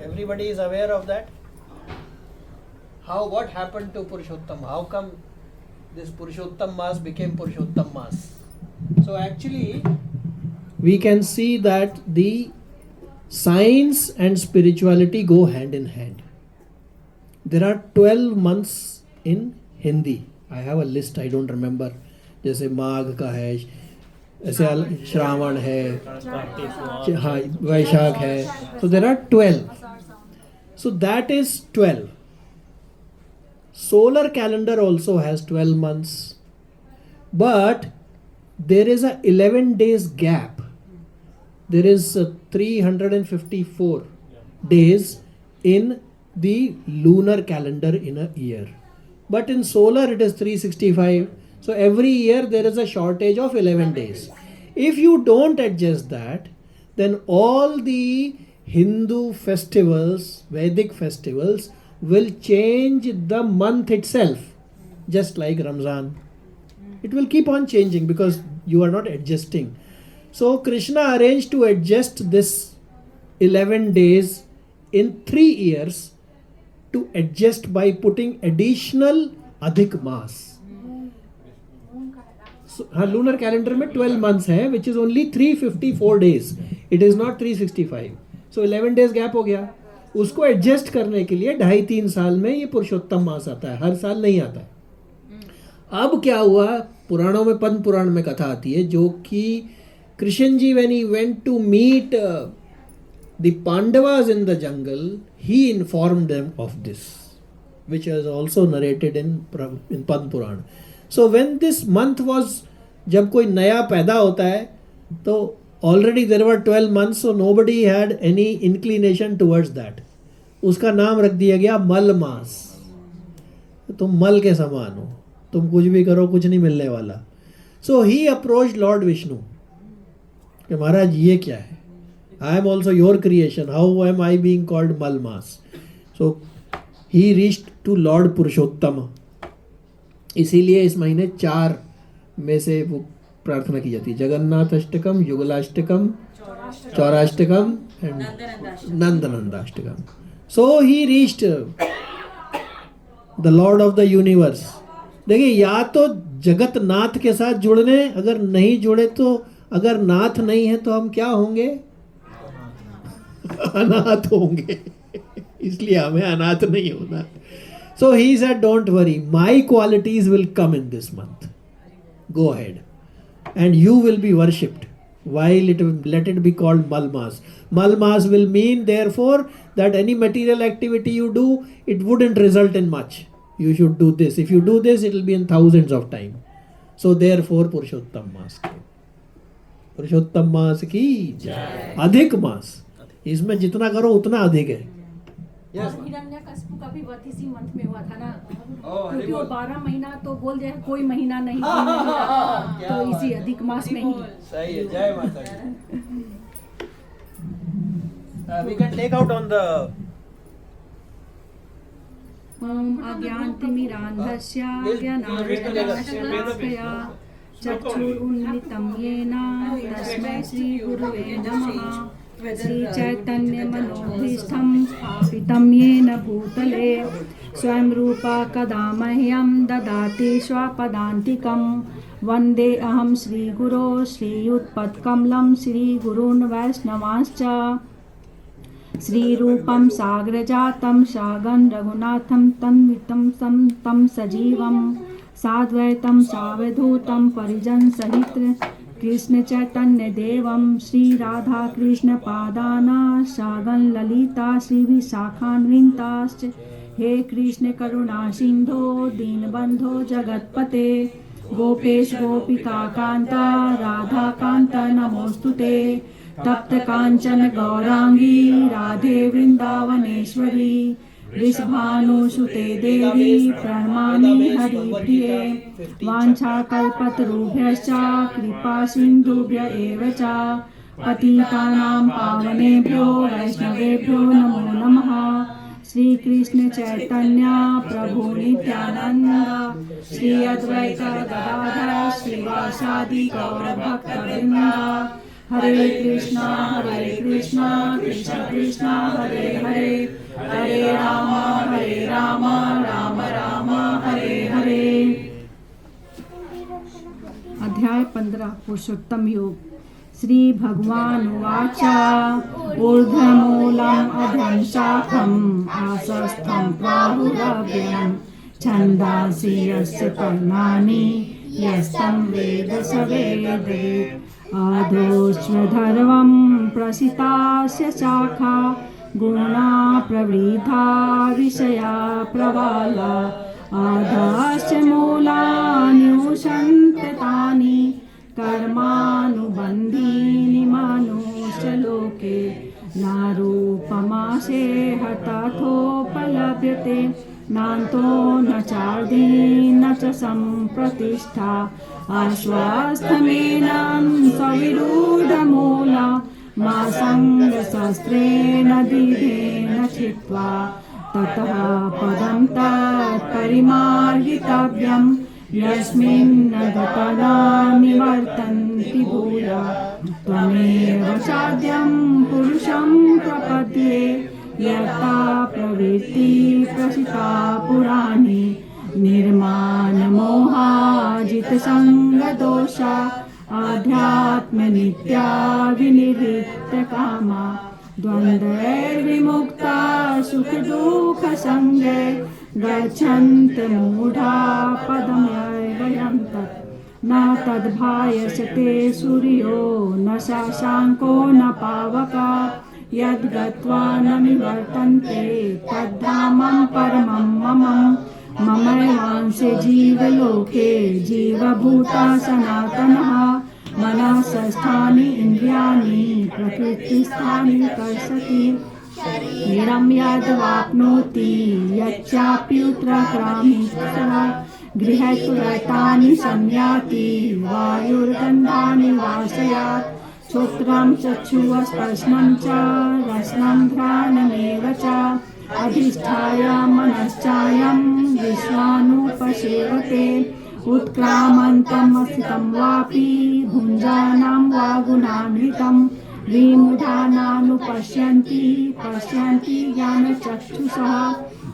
Everybody is aware of that. What happened to Purushottam? How come this Purushottam Mas became Purushottam Mas? So actually, we can see that the science and spirituality go hand in hand. There are 12 months in Hindi. I have a list, I don't remember. जैसे माघ का है, ऐसे श्रावण है, हाँ वैशाख है. So there are 12. So that is 12. Solar calendar also has 12 months. But there is a 11 days gap. There is 354 days in the lunar calendar in a year. But in solar it is 365. So every year there is a shortage of 11 days. If you don't adjust that, then all the Hindu festivals, Vedic festivals, will change the month itself, just like Ramzan. It will keep on changing because you are not adjusting. So Krishna arranged to adjust this 11 days in 3 years to adjust by putting additional Adhik Mas. So, lunar calendar में 12 months है, which is only 354 days. It is not 365. So 11 days gap हो गया. उसको adjust करने के लिए 2.5-3 साल में ये पुरुषोत्तम मास आता है, हर साल नहीं आता है. अब क्या हुआ, पुराणों में, पद्म पुराण में कथा आती है, जो कि Krishna ji when he went to meet the Pandavas in the jungle, he informed them of this, which is also narrated in Padma Puran. So when this month was, जब कोई नया पैदा होता है, तो already there were 12 months, so nobody had any inclination towards that. उसका नाम रख दिया गया मल मास. तुम मल के समान हो, तुम कुछ भी करो कुछ नहीं मिलने वाला. So he approached Lord Vishnu कि महाराज ये क्या है, I am also your creation, how am I being called Mal Mas? So he reached to Lord Purushottam. इसीलिए इस महीने 4 में से वो प्रार्थना की जाती है, Jagannath Ashtakam, Yugalashtakam, Chaurashtakam and Nandanandashtakam. So he reached the Lord of the universe. देखिए, या तो जगत नाथ के साथ जुड़ने, अगर नहीं जुड़े तो, अगर नाथ नहीं है तो हम क्या होंगे, अनाथ होंगे. इसलिए हमें अनाथ नहीं होना. So he said, don't worry, my qualities will come in this month. Go ahead. And you will be worshipped. While let it be called Malmas. Malmas will mean, therefore, that any material activity you do, it wouldn't result in much. You should do this. If you do this, it will be in thousands of time. So therefore, Purushottam Mas. Purushottam Mas ki jai. Adhik Mas. इसमें जितना करो उतना अधिक है. हिरण्यकश्यप का भी वध इसी मंथ में हुआ था ना, क्योंकि वो 12 महीना तो बोल दे, कोई महीना नहीं तो इसी अधिक मास में ही. सही है. जय माता दी. We can take out on the ओम अज्ञानतिमिरान्धस्य ज्ञानाञ्जनशलाकया चक्षुरुन्मिलितं येन तस्मै श्रीगुरुवे नमः. श्रीचैतन्यमनोभीष्टं स्थापितं येन भूतले स्वयं रूपा कदा मह्यं ददाति स्वपदान्तिकं. वन्दे अहं श्रीगुरो श्रीयुत्पत्कमलं श्रीगुरून् वैष्णवांश्च. श्रीरूपं साग्रजातं सागं रघुनाथं तन्वितं तं सजीवं साद्वैतं सावधूतं परिजनसहित कृष्ण चैतन्य देवं श्री राधा कृष्ण पादाना सागं ललिता श्री विशाखान्विताश्च. हे कृष्ण करुणा सिंधो दीनबंधो जगत्पते गोपेश गोपिका कांता राधा कांता नमोस्तुते. तप्त कांचन गौरांगी राधे वृंदावनेश्वरी वृषभानुसुते देवी प्रणमामि हरिप्रिये. वाञ्छाकल्पतरुभ्यश्च कृपा सिन्धुभ्य एव च पतितानां पावनेभ्यो वैष्णवेभ्यो नमो नमः. श्री कृष्ण चैतन्य प्रभु नित्यानंद श्री अद्वैत गदाधर श्रीवासादि गौर भक्तवृंद. हरे कृष्णा कृष्ण कृष्ण हरे हरे पुरुषोत्तम योग। श्री भगवानुवाच ऊर्ध्वमूलम् अधं शाखम् आसस्थं प्राहुरव्ययम् छन्दांसि यस्य पर्णानि यस्तं वेद स वेदेत्। आदोष्वधर्वं प्रसितास्य शाखा गुणा प्रवृद्धा विषया प्रवाला। आधास्य मूलान्युशन्ति तानि कर्मानुबन्धीनि मनुष्यलोके। नारूपमासे तथोपलभ्यते नान्तो न चार्दी न च सम्प्रतिष्ठा। आश्वास्थमेनं सविरूढमूला मा सङ्गशस्त्रेण दीर्घेन छित्त्वा। ततः पदं तत्परिमार्गितव्यम् यस्मिन् न गता निवर्तन्ति भूया। त्वमेव चाद्यं पुरुषं प्रपद्ये यथा प्रवृत्ति प्रसिता पुराणी। निर्माणमोहाजितसङ्गदोषा आध्यात्मनित्या विनिवृत्तकामा। द्वन्द्वैर्विमुक्ता सुखदुःखसङ्गे गच्छन्ति मूढा पदमव्ययं तत्। न तद्भासते सूर्यो न शशाङ्को न पावका यद्गत्वा न निवर्तन्ते तद्धामं परमं मम। ममैवांशे जीवलोके जीवभूता सनातनः। मनः षष्ठानि इन्द्रियाणि प्रकृतिस्थानि कर्षति। शरीरं यद्वाप्नोति यच्चाप्युत्क्रामित्सः। गृहीत्वैतानि संयाति वायुर्गन्धानि वाशयात्। श्रोत्रं चक्षुः स्पर्शनं च रसनं घ्राणमेव च। अधिष्ठाय मनश्चायं विश्वानुपसेवते। उत्क्रामन्तमस्थितं वापि भुञ्जानं वा गुणान्वितं। विमूढानानुपश्यन्ति पश्यन्ति ज्ञानचक्षुषः।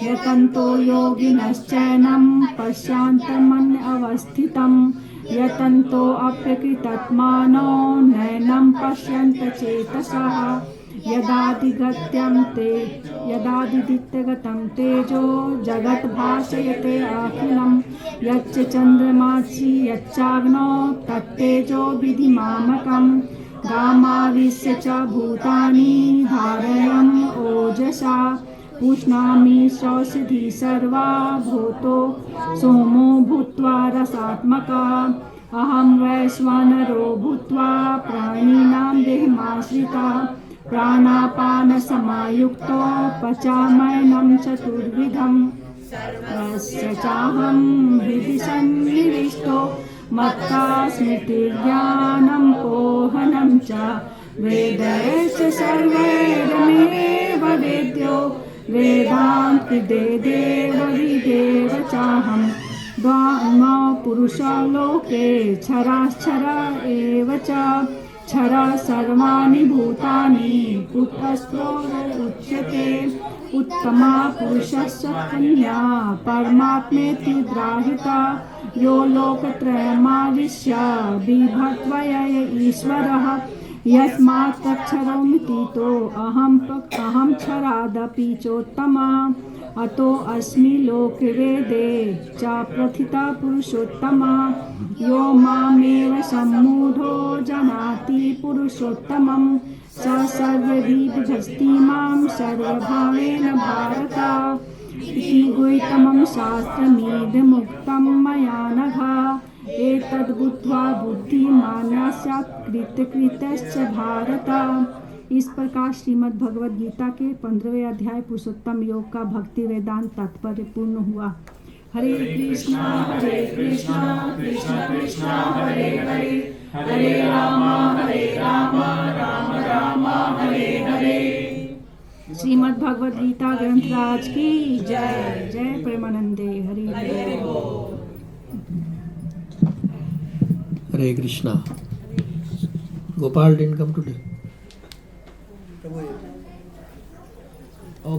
यतन्तो योगिनश्चैनं पश्यन्तमन्यवस्थितं। यतन्तोऽप्यकृतात्मानो नैनं पश्यन्त चेतसः। यदादित्यगतं तेजो जगद्भासयते अखिलं। यच्च चन्द्रमासि यच्चाग्नौ तत्तेजो विधिमामकम्। गामाविश्य च भूतानि धारयम् ओजसा। पुष्णामि सौषधी सर्वा भूतो सोमो भूत्वा रसात्मका। अहं वैश्वानरो भूत्वा प्राणिनां देहमाश्रिता। प्राणापानसमायुक्तो पचाम्यन्नं चतुर्विधम्। सर्वस्य चाहं हृदि सन्निविष्टो मत्ता स्मृतिर्ज्ञानं पोहनं च। वेदैश्च सर्वैरमेव वेद्यो वेदान्तिदेव विदेव चाहं। द्वामौ पुरुषो लोके क्षराश्चर एव च। क्षर सर्वाणि भूतानि कुटस्थो उच्यते। उत्तमा पुरुषस्य कन्या परमात्मेति ग्राहिता। यो लोकत्रयमाविश्य बिभत्वय ईश्वरः। यस्मात् तच्छरोमितीतो अहं क्षरादपि चोत्तमा। अतो अस्मि लोकवेदे च प्रथिता पुरुषोत्तमा। यो मामेव सम्मूढो जानाति पुरुषोत्तमं स सर्वविद्भजति मां सर्वभावेन भारत। इति गुह्यतमं शास्त्रमिदमुक्तं मया नघ। एतद्बुद्ध्वा बुद्धिमान् स्यात् कृतकृत्यश्च भारत। इस प्रकार श्रीमद् भगवद गीता के 15वें अध्याय पुरुषोत्तम योग का भक्ति वेदांत तात्पर्य पूर्ण हुआ। हरे कृष्णा कृष्ण कृष्ण हरे हरे। हरे राम राम राम हरे हरे। श्रीमद् भगवद गीता ग्रंथराज की जय। जय प्रेमानंदे। हरि हरे। Hare Krishna. Gopal didn't come today.